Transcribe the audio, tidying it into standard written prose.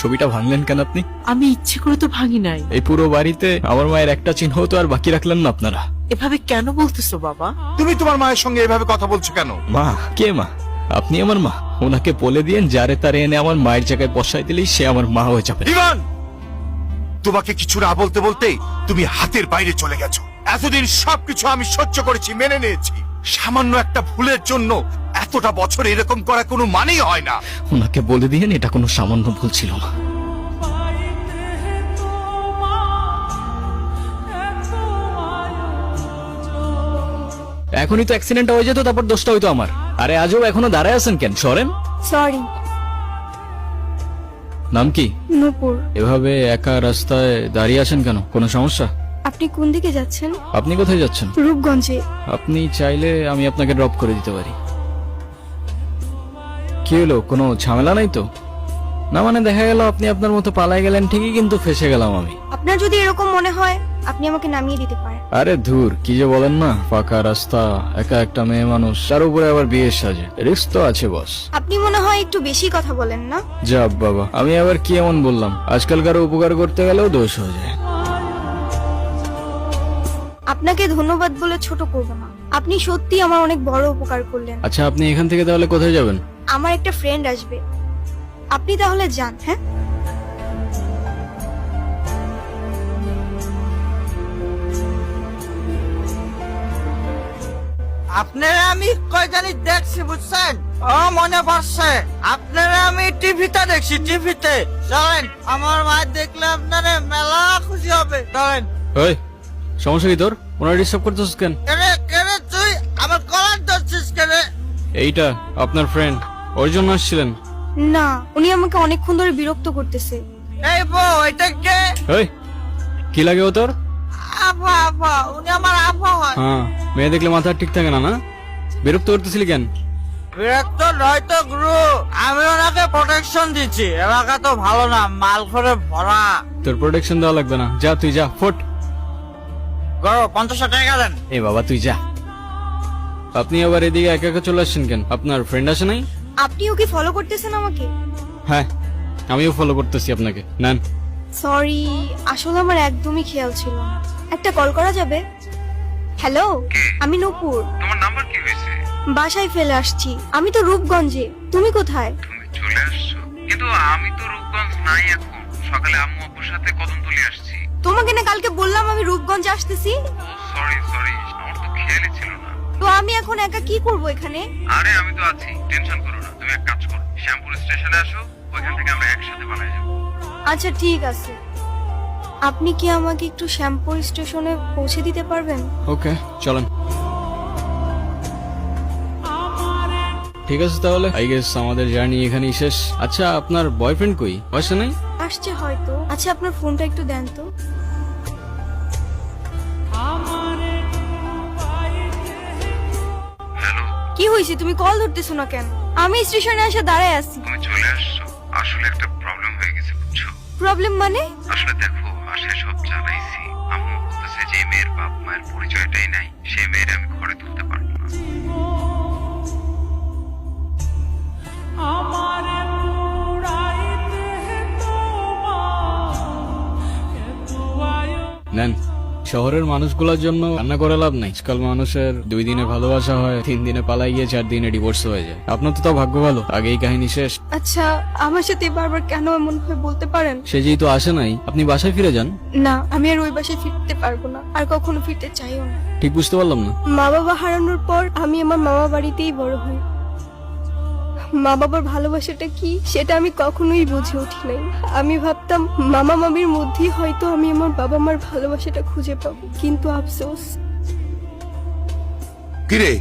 ছবিটা ভাঙলেন কেন আপনি? আমি ইচ্ছে করে তো ভাঙি নাই। এই পুরো বাড়িতে আমার মায়ের একটা চিহ্ন তো আর বাকি রাখলেন না আপনারা। এভাবে কেন বলতেছো বাবা? তুমি তোমার মায়ের সঙ্গে এভাবে কথা বলছো কেন? মা? কে মা? আপনি আমার মা। ওনাকে বলে দিয়েন যারে তারে এনে আমার মায়ের জায়গায় বসাই দিলেই সে আমার মা হয়ে যাবে। ইভান, তোমাকে কিছু না বলতে বলতে তুমি হাতের বাইরে চলে গেছো। এতদিন সবকিছু আমি সহ্য করেছি, মেনে নিয়েছি। সামান্য একটা ভুলের জন্য এতটা বছর এরকম করা কোনো মানেই হয় না। ওনাকে বলে দিয়েন এটা কোনো সামান্য ভুল ছিল না। এখনই তো অ্যাক্সিডেন্ট হয়ে যেত, তারপর দোষটা হইতো আমার। আরে আজও এখনো দাঁড়ায় আছেন কেন? সরেন। সরি। নাম কি? নূপুর। এভাবে একা রাস্তায় দাঁড়িয়ে আছেন কেন? কোনো সমস্যা? আপনি কোন দিকে যাচ্ছেন? আপনি কোথায় যাচ্ছেন? রূপগঞ্জে। আপনি চাইলে আমি আপনাকে ড্রপ করে দিতে পারি। কি হলো, কোনো ঝামেলা নাই তো? না মানে দেখা গেল আপনি আপনার মতো পালাই গেলেন ঠিকই, কিন্তু ফেসে গেলাম আমি। আপনার যদি এরকম মনে হয় আপনি আমাকে নামিয়ে দিতে পারেন। আরে ধুর, কি যে বলেন না। ফাঁকা রাস্তা, একা একটা মেয়ে মানুষ, তার উপরে আবার বিয়ের সাজে, রিস্ক তো আছে বস। আপনি মনে হয় একটু বেশি কথা বলেন না? যা বাবা, আমি আবার কি এমন বললাম? আজকাল কারো উপকার করতে গেলেও দোষ হয়ে যায়। আপনাকে ধন্যবাদ বলে ছোট করব না। আপনি সত্যি আমার অনেক বড় উপকার করলেন। আচ্ছা, আপনি এখান থেকে তাহলে কোথায় যাবেন? আমার একটা ফ্রেন্ড আসবে, আপনি তাহলে যান। হ্যাঁ, আপনারা আমি কই জানি দেখছি, বুঝছেন? ও মনে পড়ছে, আপনারা আমি টিভিতে দেখছি, টিভিতে। চলেন, আমার মা দেখলে আপনারা মেলা খুশি হবে। চলেন। ওই, সমস্যা কি তোর? ওনারা ডিস্টার্ব করতেছিস কেন? কেরে কেরে তুই আমার কলার ধরছিস কেরে? এইটা আপনার ফ্রেন্ড, ওর জন্য আসছিলেন? না, উনি আমাকে অনেকক্ষণ ধরে বিরক্ত করতেছে। এই বউ, এটা কে? ওই, কি লাগে ও তোর? আফা, আফা, উনি আমার আফা হয়। হ্যাঁ, মেয়ে দেখলে মাথা ঠিক থাকে না? না, বিরক্ত করতেছিলি কেন? বিরক্ত নয় তো গুরু, আমি ওনাকে প্রোটেকশন দিচ্ছি। এলাকা তো ভালো না, মাল করে ভরা। তোর প্রোটেকশন দেওয়া লাগবে না, যা তুই যা, ফোট। গরো 50 টাকা দেন। এ বাবা তুই যা। আপনি আবার এদিকে একা একা চলে আসছেন কেন? আপনার ফ্রেন্ড আসে নাই? আপনিও কি ফলো করতেছেন আমাকে? হ্যাঁ, আমিও ফলো করতেছি আপনাকে। নেন। সরি, আসলে আমার একদমই খেয়াল ছিল না। একটা কল করা যাবে? হ্যালো, আমি নূপুর। তোমার নাম্বার কি হয়েছে? বাসায় ফেলে আসছি। আমি তো রূপগঞ্জে। তুমি কোথায়? তুমি চলে আসছো, কিন্তু আমি তো রূপগঞ্জ নাই এখন। সকালে আম্মু আব্বুর সাথে কদমতলী আসছি। তোমাকে না কালকে বললাম আমি রূপগঞ্জে আসতেছি। ও সরি সরি, আমার তো খেয়ালই ছিল না। তো আমি এখন একা কি করব এখানে? আরে আমি তো আছি, টেনশন করো না। তুমি এক কাজ করো, শ্যামপুর স্টেশনে আসো, ওইখান থেকে আমরা একসাথে বানায় যাবো। আচ্ছা ঠিক আছে। আপনি কি আমাকে একটু শ্যামপুর স্টেশনে পৌঁছে দিতে পারবেন? ওকে, চলেন। ঠিক আছে তাহলে, আই গেস আমাদের জার্নি এখানেই শেষ। আচ্ছা, আপনার বয়ফ্রেন্ড কই? আসে নাই? আসছে হয়তো। আচ্ছা, আপনার ফোনটা একটু দেন তো। হ্যালো, কি হয়েছে, তুমি কল ধরতেছো না কেন? আমি স্টেশনে এসে দাঁড়ায় আছি। তুমি চলে আসছো। আসলে একটা প্রবলেম হয়ে গেছে, বুঝছো? প্রবলেম মানে? আসলে দেখো, বাসায় সব জানাইছি। আম্মু বলতেছে যে মেয়ের বাপ মায়ের পরিচয়টাই নাই, সেই মেয়ের আমি ঘরে তুলতে পারবো না। নেন। শহরের মানুষগুলোর জন্য রান্না করে লাভ নাই। আজকাল মানুষের 2 দিনে ভালোবাসা হয়, 3 দিনে পালাই গিয়ে 4 দিনে ডিভোর্স হয়ে যায়। আপনার তো তাও ভাগ্য ভালো, আগেই কাহিনী শেষ। আচ্ছা, আমার সাথে বারবার কেন এমন ভাবে বলতে পারেন? সে যেহেতু আসে নাই, আপনি বাসায় ফিরে যান। না, আমি আর ওই বাসায় ফিরতে পারবো না, আর কখনো ফিরতে চাইও না। ঠিক বুঝতে পারলাম না। মা বাবা হারানোর পর আমি আমার মামা বাড়িতেই বড় হই। মা বাবার ভালোবাসাটা কি সেটা আমি কখনোই বুঝে উঠি নাই। আমি ভাবতাম মামা মামির মধ্যেই হয়তো আমি আমার বাবা মার ভালোবাসাটা খুঁজে পাবো, কিন্তু আফসোস। কিরে,